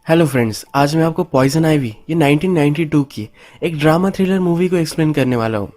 Hello friends, आज मैं आपको पॉइजन आइवी ये 1992 की एक ड्रामा थ्रिलर मूवी को एक्सप्लेन करने वाला हूँ।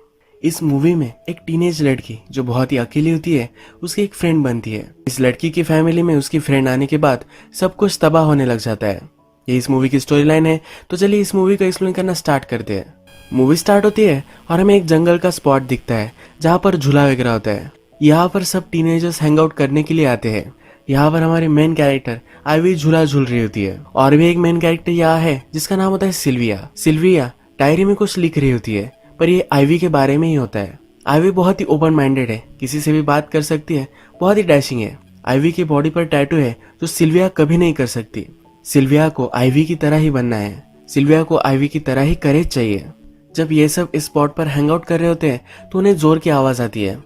इस मूवी में एक टीनेज लड़की जो बहुत ही अकेली होती है, उसकी एक फ्रेंड बनती है। इस लड़की की फैमिली में उसकी फ्रेंड आने के बाद सब कुछ तबाह होने लग जाता है। ये इस मूवी की स्टोरी लाइन है। तो चलिए इस मूवी को एक्सप्लेन करना स्टार्ट करते हैं। मूवी स्टार्ट होती है और हमें एक जंगल का स्पॉट दिखता है जहाँ पर झूला वगैरह होता है। यहाँ पर सब टीनेजर्स हैंग आउट करने के लिए आते हैं। यहाँ पर हमारी मेन कैरेक्टर आइवी झूला झूल रही होती है और भी एक मेन कैरेक्टर यहाँ है जिसका नाम होता है सिल्विया। सिल्विया डायरी में कुछ लिख रही होती है, पर ये आइवी के बारे में ही होता है। आइवी बहुत ही ओपन माइंडेड है, किसी से भी बात कर सकती है, बहुत ही डैशिंग है। आइवी की बॉडी पर टैटू है जो सिल्विया कभी नहीं कर सकती। सिल्विया को आइवी की तरह ही बनना है। सिल्विया को आइवी की तरह ही करेज चाहिए। जब ये सब इस स्पॉट पर हैंग आउट कर रहे होते हैं तो उन्हें जोर की आवाज आती है।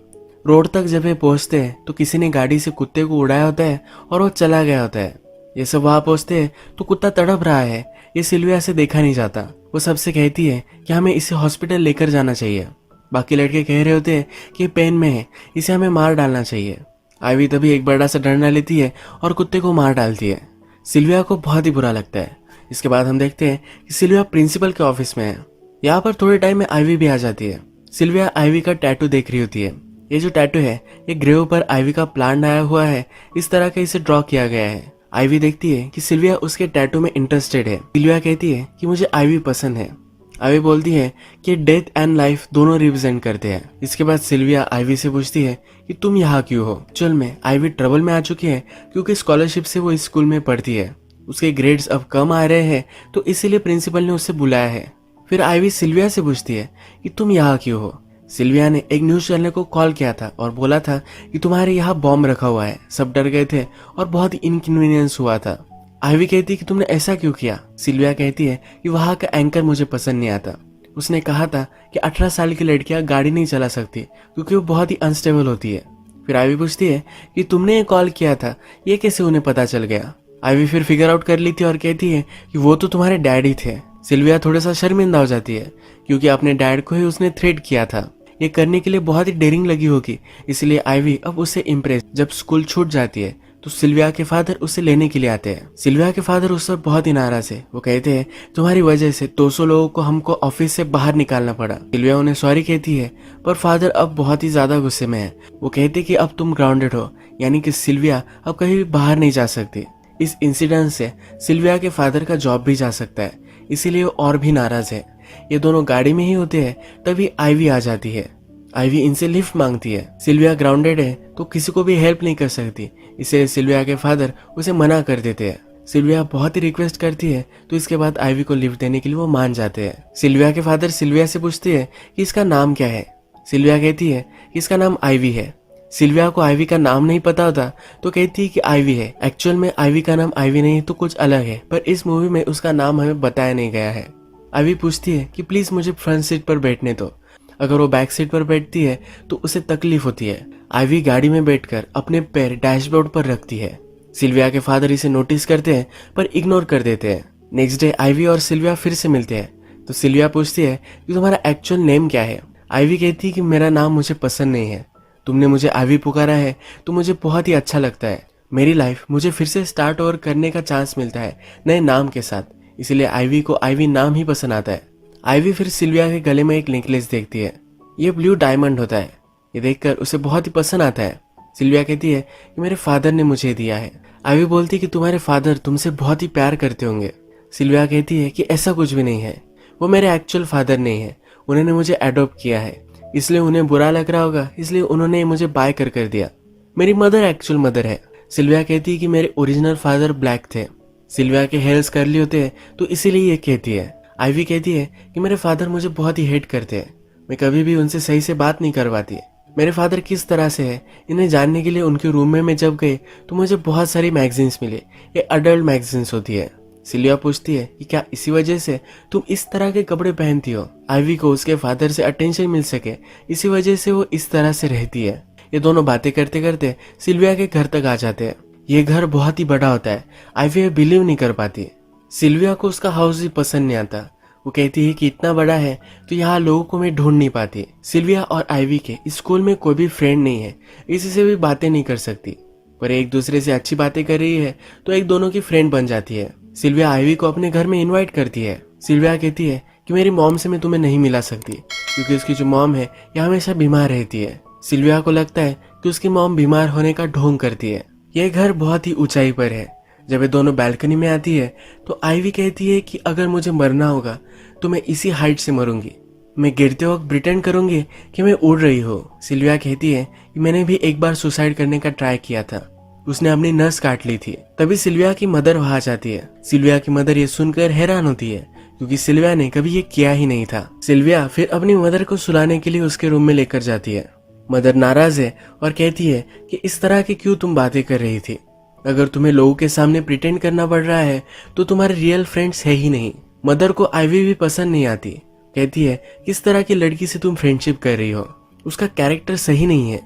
रोड तक जब ये पहुंचते हैं तो किसी ने गाड़ी से कुत्ते को उड़ाया होता है और वो चला गया होता है। ये सब वहां पहुंचते हैं तो कुत्ता तड़प रहा है। ये सिल्विया से देखा नहीं जाता। वो सबसे कहती है कि हमें इसे हॉस्पिटल लेकर जाना चाहिए। बाकी लड़के कह रहे होते हैं कि पेन में है, इसे हमें मार डालना चाहिए। आइवी तभी एक बड़ा सा डंडा लेती है और कुत्ते को मार डालती है। सिल्विया को बहुत ही बुरा लगता है। इसके बाद हम देखते हैं कि सिल्विया प्रिंसिपल के ऑफिस में है। यहाँ पर थोड़े टाइम में आइवी भी आ जाती है। सिल्विया आइवी का टैटू देख रही होती है। ये जो टैटू है ये ग्रेव पर आइवी का प्लांट आया हुआ है, इस तरह का इसे ड्रॉ किया गया है। आइवी देखती है कि सिल्विया उसके टैटू में इंटरेस्टेड है। सिल्विया कहती है कि मुझे आइवी पसंद है। आइवी बोलती है कि डेथ एंड लाइफ दोनों रिप्रेजेंट करते हैं। इसके बाद सिल्विया आइवी से पूछती है कि तुम यहाँ क्यों हो। एक्चुअल में आइवी ट्रबल में आ चुकी है क्योंकि स्कॉलरशिप से वो इस स्कूल में पढ़ती है। उसके ग्रेड्स अब कम आ रहे हैं तो इसीलिए प्रिंसिपल ने उसे बुलाया है। फिर आइवी सिल्विया से पूछती है कि तुम यहाँ क्यों हो। सिल्विया ने एक न्यूज चैनल को कॉल किया था और बोला था कि तुम्हारे यहाँ बॉम्ब रखा हुआ है। सब डर गए थे और बहुत ही इनकन्वीनियंस हुआ था। आइवी कहती है कि तुमने ऐसा क्यों किया। सिल्विया कहती है कि वहाँ का एंकर मुझे पसंद नहीं आता। उसने कहा था कि 18 साल की लड़कियां गाड़ी नहीं चला सकती क्योंकि वो बहुत ही अनस्टेबल होती है। फिर आइवी पूछती है कि तुमने ये कॉल किया था, ये कैसे उन्हें पता चल गया। आइवी फिर फिगर आउट कर ली थी और कहती है कि वो तो तुम्हारे डैडी थे। सिल्विया थोड़ा सा शर्मिंदा हो जाती है क्योंकि अपने डैड को ही उसने थ्रेट किया था। ये करने के लिए बहुत ही डेयरिंग लगी होगी, इसलिए आइवी अब उससे इम्प्रेस। जब स्कूल छूट जाती है तो सिल्विया के फादर उसे लेने के लिए आते हैं। सिल्विया के फादर उस पर बहुत ही नाराज है। वो कहते हैं तुम्हारी वजह से 200 लोगों को हमको ऑफिस से बाहर निकालना पड़ा। सिल्विया उन्हें सॉरी कहती है, पर फादर अब बहुत ही ज्यादा गुस्से में है। वो कहते कि अब तुम ग्राउंडेड हो, यानी कि सिल्विया अब कहीं भी बाहर नहीं जा सकती। इस इंसिडेंट से सिल्विया के फादर का जॉब भी जा सकता है, इसीलिए वो और भी नाराज है। ये दोनों गाड़ी में ही होते हैं, तभी आइवी आ जाती है। आइवी इनसे लिफ्ट मांगती है। सिल्विया ग्राउंडेड है तो किसी को भी हेल्प नहीं कर सकती, इसलिए सिल्विया के फादर उसे मना कर देते हैं। सिल्विया बहुत ही रिक्वेस्ट करती है तो इसके बाद आइवी को लिफ्ट देने के लिए वो मान जाते हैं। सिल्विया के फादर सिल्विया से पूछते हैं कि इसका नाम क्या है। सिल्विया कहती है कि इसका नाम आइवी है। सिल्विया को आइवी का नाम नहीं पता होता तो कहती है कि आइवी है। एक्चुअल में आइवी का नाम आइवी नहीं तो कुछ अलग है, पर इस मूवी में उसका नाम हमें बताया नहीं गया है। आइवी पूछती है कि प्लीज मुझे फ्रंट सीट पर बैठने दो। अगर वो बैक सीट पर बैठती है तो उसे तकलीफ होती है। आइवी गाड़ी में बैठकर अपने पैर डैशबोर्ड पर रखती है। सिल्विया के फादर इसे नोटिस करते हैं पर इग्नोर कर देते हैं। नेक्स्ट डे आइवी और सिल्विया फिर से मिलते हैं तो सिल्विया पूछती है कि तुम्हारा एक्चुअल नेम क्या है। आइवी कहती है कि मेरा नाम मुझे पसंद नहीं है। तुमने मुझे आइवी पुकारा है तो मुझे बहुत ही अच्छा लगता है। मेरी लाइफ मुझे फिर से स्टार्ट ओवर करने का चांस मिलता है नए नाम के साथ, इसलिए आइवी को आइवी नाम ही पसंद आता है। आइवी फिर सिल्विया के गले में एक नेकलेस देखती है। ये ब्लू डायमंड होता है। ये देखकर उसे बहुत ही पसंद आता है। सिल्विया कहती है कि मेरे फादर ने मुझे दिया है। आइवी बोलती है कि तुम्हारे फादर तुमसे बहुत ही प्यार करते होंगे। सिल्विया कहती है कि ऐसा कुछ भी नहीं है, वो मेरे एक्चुअल फादर नहीं है। उन्होंने मुझे एडॉप्ट किया है, इसलिए उन्हें बुरा लग रहा होगा, इसलिए उन्होंने मुझे बाय कर दिया। मेरी मदर एक्चुअल मदर है। सिल्विया कहती है कि मेरे ओरिजिनल फादर ब्लैक थे। सिल्विया के हेयर्स कर्ली होते हैं तो इसीलिए ये कहती है। आइवी कहती है कि मेरे फादर मुझे बहुत ही हेट करते हैं। मैं कभी भी उनसे सही से बात नहीं करवाती। मेरे फादर किस तरह से है इन्हें जानने के लिए उनके रूम में मैं जब गई तो मुझे बहुत सारी मैगजीन्स मिले। ये अडल्ट मैगजीन्स होती है। सिल्विया पूछती है कि क्या इसी वजह से तुम इस तरह के कपड़े पहनती हो। आइवी को उसके फादर से अटेंशन मिल सके, इसी वजह से वो इस तरह से रहती है। ये दोनों बातें करते करते सिल्विया के घर तक आ जाते हैं। ये घर बहुत ही बड़ा होता है। आइवी बिलीव नहीं कर पाती। सिल्विया को उसका हाउस भी पसंद नहीं आता। वो कहती है कि इतना बड़ा है तो यहाँ लोगों को मैं ढूंढ नहीं पाती। सिल्विया और आइवी के स्कूल में कोई भी फ्रेंड नहीं है, इसी से भी बातें नहीं कर सकती। पर एक दूसरे से अच्छी बातें कर रही है तो एक दोनों की फ्रेंड बन जाती है। सिल्विया आइवी को अपने घर में इनवाइट करती है। सिल्विया कहती है कि मेरी मॉम से मैं तुम्हें नहीं मिला सकती क्योंकि उसकी जो मॉम है ये हमेशा बीमार रहती है। सिल्विया को लगता है कि उसकी मॉम बीमार होने का ढोंग करती है। यह घर बहुत ही ऊंचाई पर है। जब ये दोनों बैल्कनी में आती है तो आइवी कहती है कि अगर मुझे मरना होगा तो मैं इसी हाइट से मरूंगी। मैं गिरते वक्त प्रिटेंड करूंगी कि मैं उड़ रही हूँ। सिल्विया कहती है कि मैंने भी एक बार सुसाइड करने का ट्राई किया था, उसने अपनी नस काट ली थी। तभी सिल्विया की मदर वहां जाती है। सिल्विया की मदर ये सुनकर हैरान होती है क्योंकि सिल्विया ने कभी ये किया ही नहीं था। सिल्विया फिर अपनी मदर को सुलाने के लिए उसके रूम में लेकर जाती है। मदर नाराज है और कहती है कि इस तरह की क्यों तुम बातें कर रही थी, अगर तुम्हें लोगों के सामने प्रिटेंड करना पड़ रहा है तो तुम्हारे रियल फ्रेंड्स है ही नहीं। मदर को आइवी भी पसंद नहीं आती, कहती है किस तरह की लड़की से तुम फ्रेंडशिप कर रही हो, उसका कैरेक्टर सही नहीं है।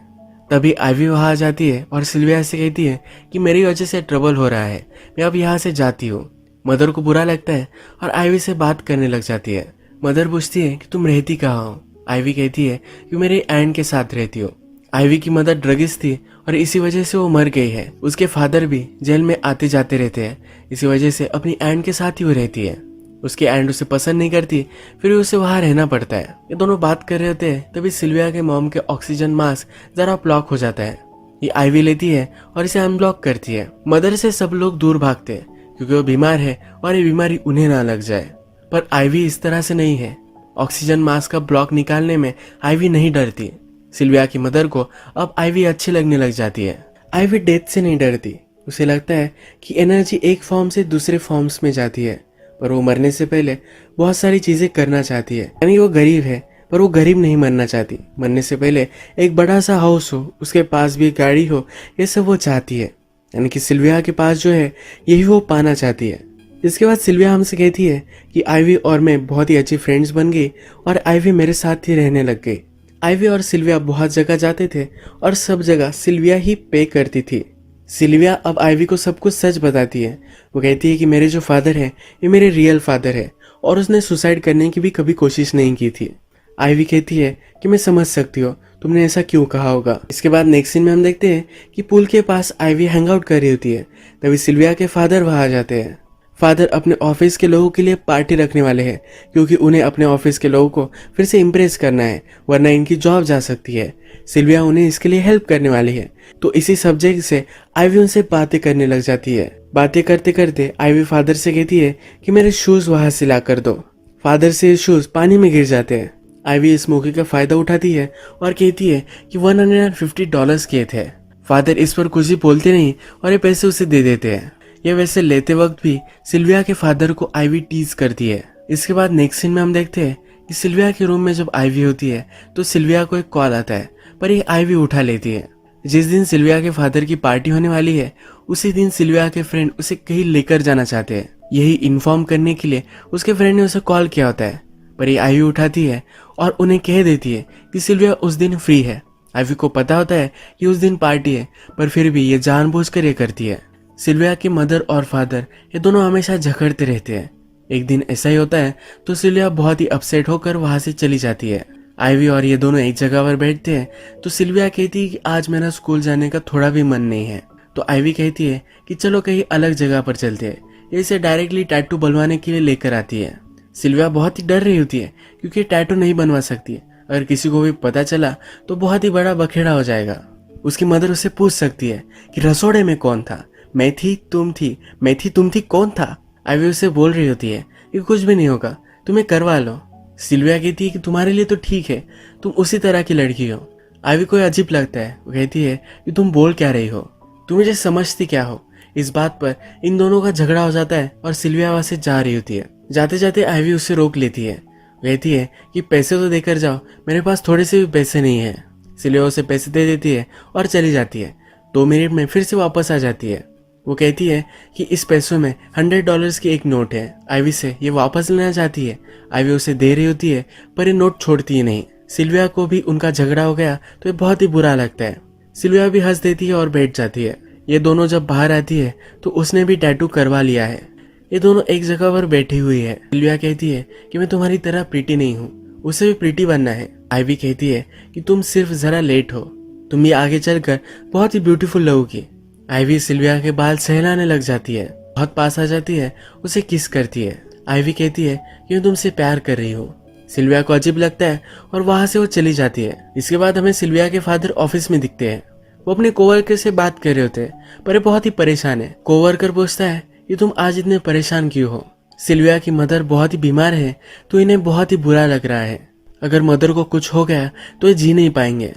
तभी आइवी वहां आ जाती है और सिल्विया से कहती है कि मेरी वजह से ट्रबल हो रहा है, मैं अब यहाँ से जाती हूँ। मदर को बुरा लगता है और आइवी से बात करने लग जाती है। मदर पूछती है कि तुम रहती कहाँ हो। आइवी कहती है कि मेरे एंड के साथ रहती हो। आइवी की मदर ड्रगिस्ट थी और इसी वजह से वो मर गई है। उसके फादर भी जेल में आते जाते रहते हैं, इसी वजह से अपनी एंड के साथ ही वो रहती है। उसकी एंड उसे पसंद नहीं करती, फिर उसे वहां रहना पड़ता है। ये दोनों बात कर रहे होते हैं तभी सिल्विया के मॉम के ऑक्सीजन मास्क जरा ब्लॉक हो जाता है। ये आइवी लेती है और इसे अनब्लॉक करती है। मदर से सब लोग दूर भागते हैं क्योंकि वो बीमार है और ये बीमारी उन्हें ना लग जाए, पर आइवी इस तरह से नहीं है। ऑक्सीजन मास्क का ब्लॉक निकालने में आइवी नहीं डरती। सिल्विया की मदर को अब आइवी अच्छी लगने लग जाती है। आइवी डेथ से नहीं डरती, उसे लगता है कि एनर्जी एक फॉर्म से दूसरे फॉर्म्स में जाती है, पर वो मरने से पहले बहुत सारी चीजें करना चाहती है। यानी वो गरीब है पर वो गरीब नहीं मरना चाहती। मरने से पहले एक बड़ा सा हाउस हो, उसके पास भी गाड़ी हो, ये सब वो चाहती है। यानी कि सिल्विया के पास जो है यही वो पाना चाहती है। इसके बाद सिल्विया हमसे कहती है कि आइवी और मैं बहुत ही अच्छी फ्रेंड्स बन गई और आइवी मेरे साथ ही रहने लग गई। आइवी और सिल्विया बहुत जगह जाते थे और सब जगह सिल्विया ही पे करती थी। सिल्विया अब आइवी को सब कुछ सच बताती है। वो कहती है कि मेरे जो फादर है ये मेरे रियल फादर है और उसने सुसाइड करने की भी कभी कोशिश नहीं की थी। आइवी कहती है कि मैं समझ सकती हूँ तुमने ऐसा क्यों कहा होगा। इसके बाद नेक्स्ट सीन में हम देखते हैं कि पूल के पास आइवी हैंग आउट कर रही होती है। तभी सिल्विया के फादर वहां आ जाते हैं। फादर अपने ऑफिस के लोगों के लिए पार्टी रखने वाले हैं क्योंकि उन्हें अपने ऑफिस के लोगों को फिर से इम्प्रेस करना है, वरना इनकी जॉब जा सकती है। सिल्विया उन्हें इसके लिए हेल्प करने वाली है। तो इसी सब्जेक्ट से आइवी उनसे बातें करने लग जाती है। बातें करते करते आइवी फादर से कहती है कि मेरे शूज वहां से ला कर दो। फादर से शूज पानी में गिर जाते हैं। आइवी इस मौके का फायदा उठाती है और कहती है कि $150 किए थे। फादर इस पर कुछ भी बोलते नहीं और ये पैसे उसे दे देते हैं। ये वैसे लेते वक्त भी सिल्विया के फादर को आइवी टीज करती है। इसके बाद नेक्स्ट सीन में हम देखते हैं कि सिल्विया के रूम में जब आइवी होती है तो सिल्विया को एक कॉल आता है, पर ये आइवी उठा लेती है। जिस दिन सिल्विया के फादर की पार्टी होने वाली है उसी दिन सिल्विया के फ्रेंड उसे कहीं लेकर जाना चाहते हैं। यही इन्फॉर्म करने के लिए उसके फ्रेंड ने उसे कॉल किया होता है, पर ये आइवी उठाती है और उन्हें कह देती है कि सिल्विया उस दिन फ्री है। आइवी को पता होता है कि उस दिन पार्टी है, पर फिर भी ये जानबूझकर ये करती है। सिल्विया के मदर और फादर ये दोनों हमेशा झगड़ते रहते हैं। एक दिन ऐसा ही होता है तो सिल्विया बहुत ही अपसेट होकर वहां से चली जाती है। आइवी और ये दोनों एक जगह पर बैठते हैं तो सिल्विया कहती है कि आज मेरा स्कूल जाने का थोड़ा भी मन नहीं है। तो आइवी कहती है कि चलो कहीं अलग जगह पर चलते हैं। ये इसे डायरेक्टली टैटू बनवाने के लिए लेकर आती है। सिल्विया बहुत ही डर रही होती है क्योंकि टैटू नहीं बनवा सकती। अगर किसी को भी पता चला तो बहुत ही बड़ा बखेड़ा हो जाएगा। उसकी मदर उससे पूछ सकती है कि रसोड़े में कौन था, मैं थी तुम थी, मैं थी तुम थी, कौन था। आइवी उससे बोल रही होती है कि कुछ भी नहीं होगा, तुम्हें करवा लो। सिल्विया कहती है कि तुम्हारे लिए तो ठीक है, तुम उसी तरह की लड़की हो। आइवी को अजीब लगता है। वो कहती है कि तुम बोल क्या रही हो, तुम मुझे समझती क्या हो। इस बात पर इन दोनों का झगड़ा हो जाता है और सिल्विया वहां से जा रही होती है। जाते जाते आइवी उससे रोक लेती है। कहती है कि पैसे तो देकर जाओ, मेरे पास थोड़े से भी पैसे नहीं है। सिल्विया उसे पैसे दे देती है और चली जाती है। 2 मिनट में फिर से वापस आ जाती है। वो कहती है कि इस पैसों में $100 की एक नोट है। आइवी से ये वापस लेना चाहती है। आइवी उसे दे रही होती है पर ये नोट छोड़ती ही नहीं। सिल्विया को भी उनका झगड़ा हो गया तो ये बहुत ही बुरा लगता है। सिल्विया भी हंस देती है और बैठ जाती है। ये दोनों जब बाहर आती है तो उसने भी टैटू करवा लिया है। ये दोनों एक जगह पर बैठी हुई है। सिल्विया कहती है कि मैं तुम्हारी तरह प्रीटी नहीं हूँ, उसे भी प्रीटी बनना है। आइवी कहती है कि तुम सिर्फ जरा लेट हो, तुम ये आगे चलकर बहुत ही ब्यूटीफुल लगोगी। आइवी सिल्विया के बाल सहलाने लग जाती है। बहुत पास आ जाती है, उसे किस करती है। आइवी कहती है कि मैं तुमसे प्यार कर रही हूँ। सिल्विया को अजीब लगता है और वहां से वो चली जाती है। इसके बाद हमें सिल्विया के फादर ऑफिस में दिखते हैं। वो अपने कोवर्कर से बात कर रहे होते हैं, पर ये बहुत ही परेशान है। कोवर्कर पूछता है कि तुम आज इतने परेशान क्यों हो। सिल्विया की मदर बहुत ही बीमार है, तो इन्हें बहुत ही बुरा लग रहा है। अगर मदर को कुछ हो गया तो ये जी नहीं पाएंगे,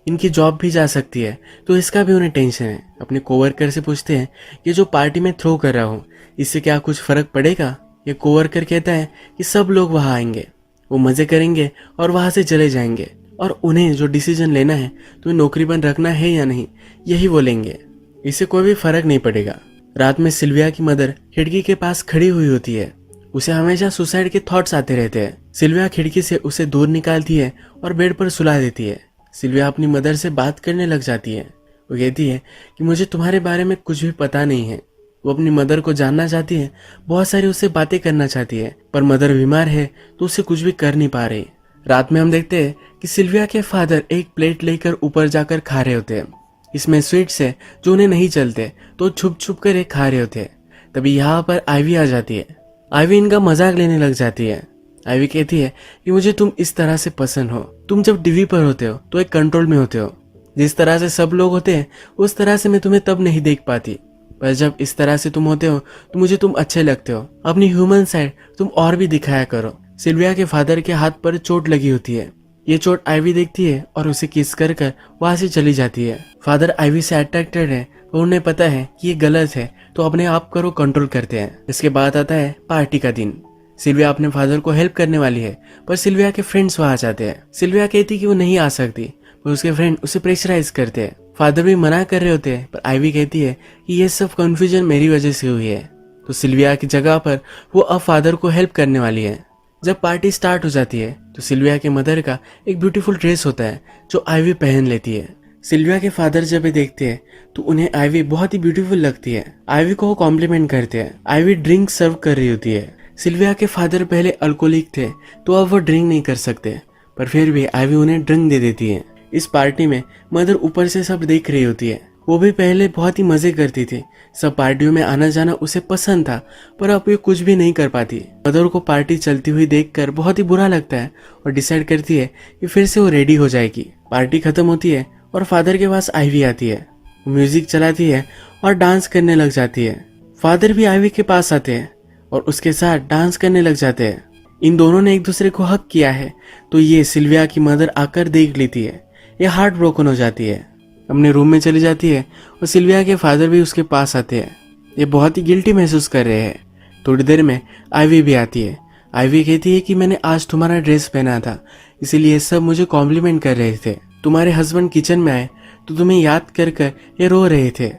इनकी जॉब भी जा सकती है, तो इसका भी उन्हें टेंशन है। अपने कोवर्कर से पूछते हैं कि जो पार्टी में थ्रो कर रहा हूँ इससे क्या कुछ फर्क पड़ेगा। ये कोवर्कर कहता है कि सब लोग वहाँ आएंगे, वो मजे करेंगे और वहाँ से चले जाएंगे, और उन्हें जो डिसीजन लेना है तो नौकरी बंद रखना है या नहीं, यही वो लेंगे, इससे कोई भी फर्क नहीं पड़ेगा। रात में सिल्विया की मदर खिड़की के पास खड़ी हुई होती है। उसे हमेशा सुसाइड के थॉट्स आते रहते हैं। सिल्विया खिड़की से उसे दूर निकालती है और बेड पर सुला देती है। सिल्विया अपनी मदर से बात करने लग जाती है। वो कहती है कि मुझे तुम्हारे बारे में कुछ भी पता नहीं है। वो अपनी मदर को जानना चाहती है, बहुत सारी उससे बातें करना चाहती है, पर मदर बीमार है तो उससे कुछ भी कर नहीं पा रही। रात में हम देखते हैं कि सिल्विया के फादर एक प्लेट लेकर ऊपर जाकर खा रहे होते हैं। इसमें स्वीट्स है जो उन्हें नहीं चलते, तो छुप छुप कर एक खा रहे होते हैं। तभी यहाँ पर आइवी आ जाती है। आइवी इनका मजाक लेने लग जाती है। आइवी कहती है कि मुझे तुम इस तरह से पसंद हो। तुम जब टीवी पर होते हो तो एक कंट्रोल में होते हो, जिस तरह से सब लोग होते हैं उस तरह से मैं तुम्हें तब नहीं देख पाती, पर जब इस तरह से तुम होते हो तो मुझे तुम अच्छे लगते हो। अपनी ह्यूमन साइड तुम और भी दिखाया करो। सिल्विया के फादर के हाथ पर चोट लगी होती है। ये चोट आइवी देखती है और उसे किस कर कर वहां से चली जाती है। फादर आइवी से अट्रैक्टेड है और उन्हें पता है कि ये गलत है, तो अपने आप को कंट्रोल करते हैं। इसके बाद आता है पार्टी का दिन। सिल्विया अपने फादर को हेल्प करने वाली है, पर सिल्विया के फ्रेंड्स वहां जाते हैं। सिल्विया कहती कि वो नहीं आ सकती, पर उसके फ्रेंड उसे प्रेशराइज करते हैं। फादर भी मना कर रहे होते हैं, पर आइवी कहती है कि ये सब कंफ्यूजन मेरी वजह से हुई है। तो सिल्विया की जगह पर वो अब फादर को हेल्प करने वाली है। जब पार्टी स्टार्ट हो जाती है तो सिल्विया के मदर का एक ब्यूटीफुल ड्रेस होता है जो आइवी पहन लेती है। सिल्विया के फादर जब ये देखते हैं तो उन्हें आइवी बहुत ही ब्यूटीफुल लगती है। आइवी को वो कॉम्प्लीमेंट करते हैं। आइवी ड्रिंक सर्व कर रही होती है। सिल्विया के फादर पहले अल्कोहलिक थे, तो अब वो ड्रिंक नहीं कर सकते, पर फिर भी आइवी उन्हें ड्रिंक दे देती है। इस पार्टी में मदर ऊपर से सब देख रही होती है। वो भी पहले बहुत ही मजे करती थी, सब पार्टियों में आना जाना उसे पसंद था, पर अब ये कुछ भी नहीं कर पाती। मदर को पार्टी चलती हुई देखकर बहुत ही बुरा लगता है और डिसाइड करती है कि फिर से वो रेडी हो जाएगी। पार्टी खत्म होती है और फादर के पास आइवी आती है। वो म्यूजिक चलाती है और डांस करने लग जाती है। फादर भी आइवी के पास आते हैं और उसके साथ डांस करने लग जाते हैं। इन दोनों ने एक दूसरे को हक किया है, तो ये सिल्विया की मदर आकर देख लेती है। ये हार्ट ब्रोकन हो जाती है, अपने रूम में चली जाती है और सिल्विया के फादर भी उसके पास आते हैं। ये बहुत ही गिल्टी महसूस कर रहे हैं। थोड़ी देर में आइवी भी आती है। आइवी कहती है कि मैंने आज तुम्हारा ड्रेस पहना था, इसीलिए सब मुझे कॉम्प्लीमेंट कर रहे थे। तुम्हारे हस्बैंड किचन में आए तो तुम्हें याद कर कर ये रो रहे थे,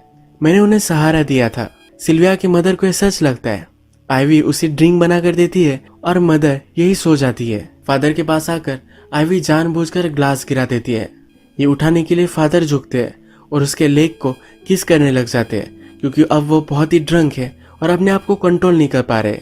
मैंने उन्हें सहारा दिया था। सिल्विया की मदर को ये सच लगता है। आइवी उसे ड्रिंक बना कर देती है और मदर यही सो जाती है। फादर के पास आकर आइवी जानबूझकर ग्लास गिरा देती है। ये उठाने के लिए फादर झुकते हैं और उसके लेग को किस करने लग जाते हैं, क्योंकि अब वो बहुत ही ड्रंक है और अपने आप को कंट्रोल नहीं कर पा रहे।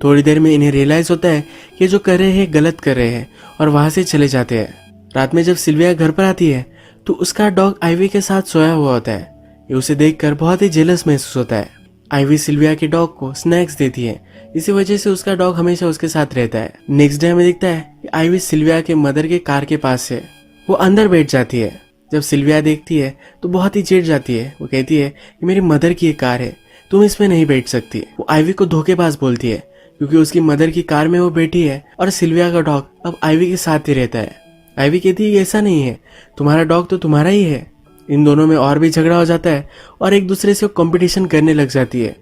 थोड़ी देर में इन्हें रियलाइज होता है कि जो कर रहे हैं गलत कर रहे हैं और वहां से चले जाते हैं। रात में जब सिल्विया घर पर आती है तो उसका डॉग आइवी के साथ सोया हुआ होता है। ये उसे देखकर बहुत ही जेलस महसूस होता है। आइवी सिल्विया के डॉग को स्नैक्स देती है, इसी वजह से उसका डॉग हमेशा उसके साथ रहता है। नेक्स्ट डे हमें दिखता है कि आइवी सिल्विया के मदर के कार के पास है। वो अंदर बैठ जाती है। जब सिल्विया देखती है तो बहुत ही चिढ़ जाती है। वो कहती है कि मेरी मदर की ये कार है, तुम इसमें नहीं बैठ सकती। वो आइवी को धोखेबाज बोलती है, क्योंकि उसकी मदर की कार में वो बैठी है और सिल्विया का डॉग अब आइवी के साथ ही रहता है। आइवी कहती है ऐसा नहीं है, तुम्हारा डॉग तो तुम्हारा ही है। इन दोनों में और भी झगड़ा हो जाता है और एक दूसरे से कंपटीशन करने लग जाती है।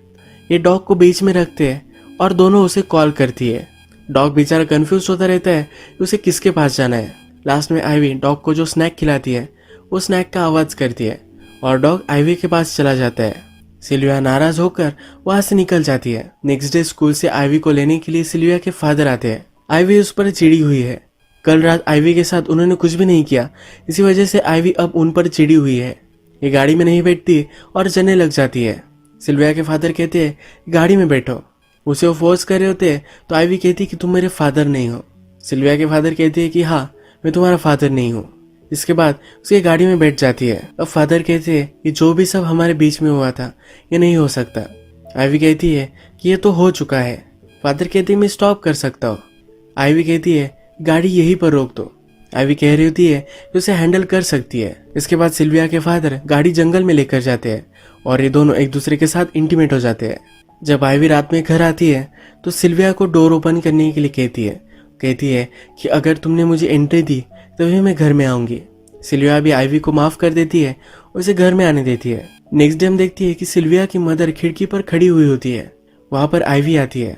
ये डॉग को बीच में रखते हैं और दोनों उसे कॉल करती है। डॉग बेचारा कंफ्यूज होता रहता है कि उसे किसके पास जाना है। लास्ट में आइवी डॉग को जो स्नैक खिलाती है वो स्नैक का आवाज करती है और डॉग आइवी के पास चला जाता है। सिल्विया नाराज होकर वहां से निकल जाती है। नेक्स्ट डे स्कूल से आइवी को लेने के लिए सिल्विया के फादर आते हैं। आइवी उस पर चिड़ी हुई है। कल रात आइवी के साथ उन्होंने कुछ भी नहीं किया, इसी वजह से आइवी अब उन पर चिड़ी हुई है। ये गाड़ी में नहीं बैठती और चलने लग जाती है। सिल्विया के फादर कहते हैं गाड़ी में बैठो। उसे वो फोर्स कर रहे होते हैं तो आइवी कहती कि तुम मेरे फादर नहीं हो। सिल्विया के फादर कहते हैं कि हाँ मैं तुम्हारा फादर नहीं हूँ। इसके बाद उसकी गाड़ी में बैठ जाती है। अब फादर कहते हैं कि जो भी सब हमारे बीच में हुआ था ये नहीं हो सकता। आइवी कहती है कि ये तो हो चुका है। फादर कहते हैं मैं स्टॉप कर सकता हूँ। आइवी कहती है गाड़ी यहीं पर रोक दो। आइवी कह रही होती है कि उसे हैंडल कर सकती है। इसके बाद सिल्विया के फादर गाड़ी जंगल में लेकर जाते हैं और ये दोनों एक दूसरे के साथ इंटीमेट हो जाते हैं। जब आइवी रात में घर आती है तो सिल्विया को डोर ओपन करने के लिए कहती है कि अगर तुमने मुझे एंट्री दी तभी मैं घर में आऊंगी। सिल्विया भी आइवी को माफ कर देती है और उसे घर में आने देती है। नेक्स्ट डे हम देखती है कि सिल्विया की मदर खिड़की पर खड़ी हुई होती है। वहां पर आइवी आती है।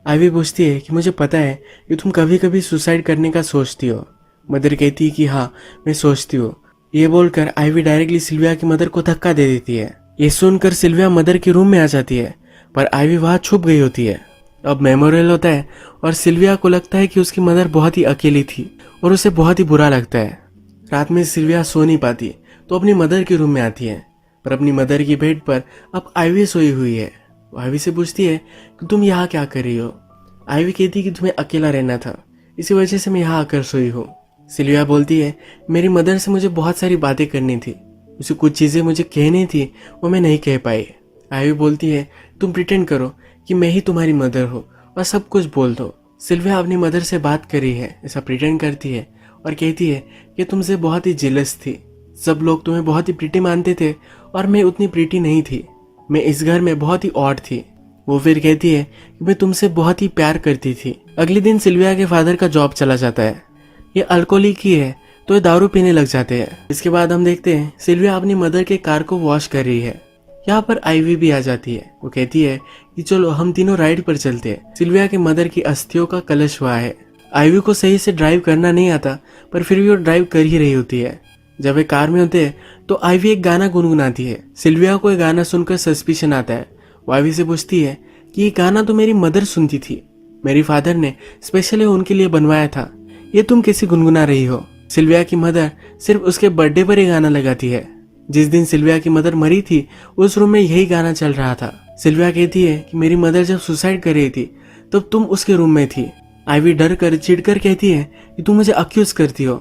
आइवी पूछती है कि मुझे पता है कि तुम कभी कभी सुसाइड करने का सोचती हो। मदर कहती है कि हाँ मैं सोचती हूँ। ये बोलकर आइवी डायरेक्टली सिल्विया की मदर को धक्का दे देती है। ये सुनकर सिल्विया मदर के रूम में आ जाती है पर आइवी वहां छुप गई होती है। अब मेमोरियल होता है और सिल्विया को लगता है कि उसकी मदर बहुत ही अकेली थी और उसे बहुत ही बुरा लगता है। रात में सिल्विया सो नहीं पाती तो अपनी मदर के रूम में आती है पर अपनी मदर की बेड पर अब आइवी सोई हुई है। वो आइवी से पूछती है कि तुम यहाँ क्या कर रही हो। आइवी कहती है कि तुम्हें अकेला रहना था, इसी वजह से मैं यहाँ आकर सोई हूँ। सिल्विया बोलती है मेरी मदर से मुझे बहुत सारी बातें करनी थी, उसे कुछ चीजें मुझे कहनी थी वो मैं नहीं कह पाई। आइवी बोलती है तुम प्रिटेंड करो कि मैं ही तुम्हारी मदर हूँ और सब कुछ बोल दो। सिल्विया अपनी मदर से बात कर रही है ऐसा प्रिटेंड करती है और कहती है कि तुमसे बहुत ही जेलस थी। सब लोग तुम्हें बहुत ही प्रीटी मानते थे और मैं उतनी प्रीटी नहीं थी। मैं इस घर में बहुत ही ऑड थी। वो फिर कहती है कि मैं तुमसे बहुत ही प्यार करती थी। अगले दिन सिल्विया के फादर का जॉब चला जाता है। ये अल्कोहलिक ही है तो ये दारू पीने लग जाते हैं। इसके बाद हम देखते हैं सिल्विया अपनी मदर के कार को वॉश कर रही है। यहाँ पर आइवी भी आ जाती है। वो कहती है कि चलो हम तीनों राइड पर चलते हैं। सिल्विया की मदर की अस्थियों का कलश हुआ है। आइवी को सही से ड्राइव करना नहीं आता पर फिर भी वो ड्राइव कर ही रही होती है। जब वे कार में होते हैं तो आइवी एक गाना गुनगुनाती है। सिल्विया को ये गाना सुनकर सस्पिशन आता है। वो आइवी से पूछती है कि ये गाना तो मेरी मदर सुनती थी, मेरी फादर ने स्पेशली उनके लिए बनवाया था, ये तुम कैसे गुनगुना रही हो। सिल्विया की मदर सिर्फ उसके बर्थडे पर ये गाना लगाती है। जिस दिन सिल्विया की मदर मरी थी उस रूम में यही गाना चल रहा था। सिल्विया कहती है कि मेरी मदर जब सुसाइड कर रही थी तब तुम उसके रूम में थी। आइवी डर कर चिढ़कर कहती है कि तुम मुझे अक्यूज करती हो।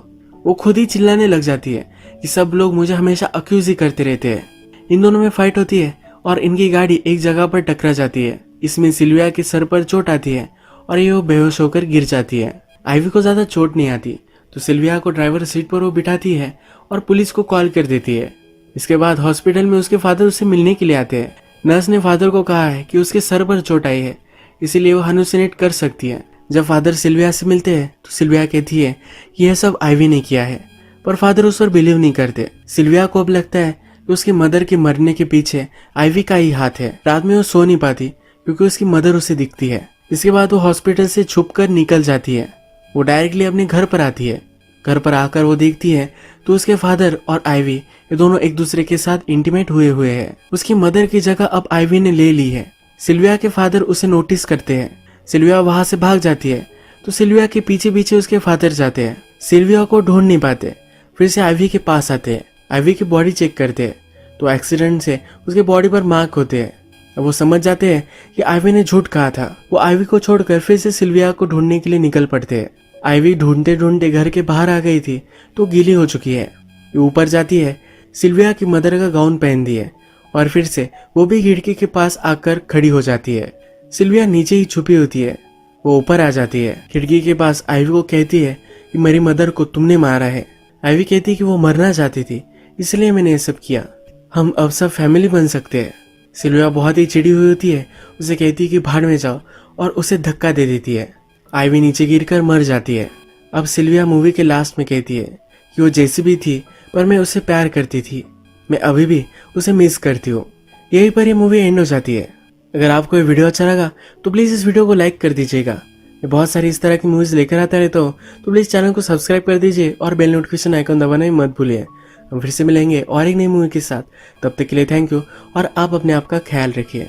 वो खुद ही चिल्लाने लग जाती है कि सब लोग मुझे हमेशा अक्यूज ही करते रहते हैं। इन दोनों में फाइट होती है और इनकी गाड़ी एक जगह पर टकरा जाती है। इसमें सिल्विया के सर पर चोट आती है और ये वो बेहोश होकर गिर जाती है। आइवी को ज्यादा चोट नहीं आती तो सिल्विया को ड्राइवर सीट पर वो बिठाती है और पुलिस को कॉल कर देती है। इसके बाद हॉस्पिटल में उसके फादर उससे मिलने के लिए आते हैं। नर्स ने फादर को कहा है कि उसके सर पर चोट आई है इसीलिए वो हालुसिनेट कर सकती है। जब फादर सिल्विया से मिलते हैं तो सिल्विया कहती है कि यह सब आइवी ने किया है पर फादर उस पर बिलीव नहीं करते। सिल्विया को अब लगता है कि उसकी मदर के मरने के पीछे आइवी का ही हाथ है। रात में वो सो नहीं पाती क्योंकि उसकी मदर उसे दिखती है। इसके बाद वो हॉस्पिटल से छुपकर निकल जाती है। वो डायरेक्टली अपने घर पर आती है। घर पर आकर वो देखती है तो उसके फादर और आइवी ये दोनों एक दूसरे के साथ इंटीमेट हुए हैं। उसकी मदर की जगह अब आइवी ने ले ली है। सिल्विया के फादर उसे नोटिस करते हैं। सिल्विया वहां से भाग जाती है तो सिल्विया के पीछे पीछे उसके फादर जाते हैं। सिल्विया को ढूंढ नहीं पाते, फिर से आइवी के पास आते हैं। आइवी की बॉडी चेक करते हैं तो एक्सीडेंट से उसके बॉडी पर मार्क होते हैं। अब वो समझ जाते हैं कि आइवी ने झूठ कहा था। वो आइवी को छोड़कर फिर से सिल्विया को ढूंढने के लिए निकल पड़ते हैं। आइवी ढूंढते ढूंढते घर के बाहर आ गई थी तो गीली हो चुकी है। वो ऊपर जाती है, सिल्विया की मदर का गाउन पहनती है और फिर से वो भी खिड़की के पास आकर खड़ी हो जाती है। सिल्विया नीचे ही छुपी होती है। वो ऊपर आ जाती है, खिड़की के पास आइवी को कहती है कि मेरी मदर को तुमने मारा है। आइवी कहती है कि वो मरना चाहती थी इसलिए मैंने ये सब किया, हम अब सब फैमिली बन सकते हैं। सिल्विया बहुत ही चिड़ी हुई होती है, उसे कहती है कि भाड़ में जाओ और उसे धक्का दे देती है। आइवी नीचे गिरकर मर जाती है। अब सिल्विया मूवी के लास्ट में कहती है कि वो जैसी भी थी पर मैं उससे प्यार करती थी, मैं अभी भी उसे मिस करती हूँ। यहीं पर ये मूवी एंड हो जाती है। अगर आपको ये वीडियो अच्छा लगा तो प्लीज़ इस वीडियो को लाइक कर दीजिएगा। मैं बहुत सारी इस तरह की मूवीज़ लेकर आता रहता हूँ तो प्लीज़ चैनल को सब्सक्राइब कर दीजिए और बेल नोटिफिकेशन आइकन दबाना ही मत भूलिए। हम फिर से मिलेंगे और एक नई मूवी के साथ, तब तक के लिए थैंक यू और आप अपने आप का ख्याल रखिए।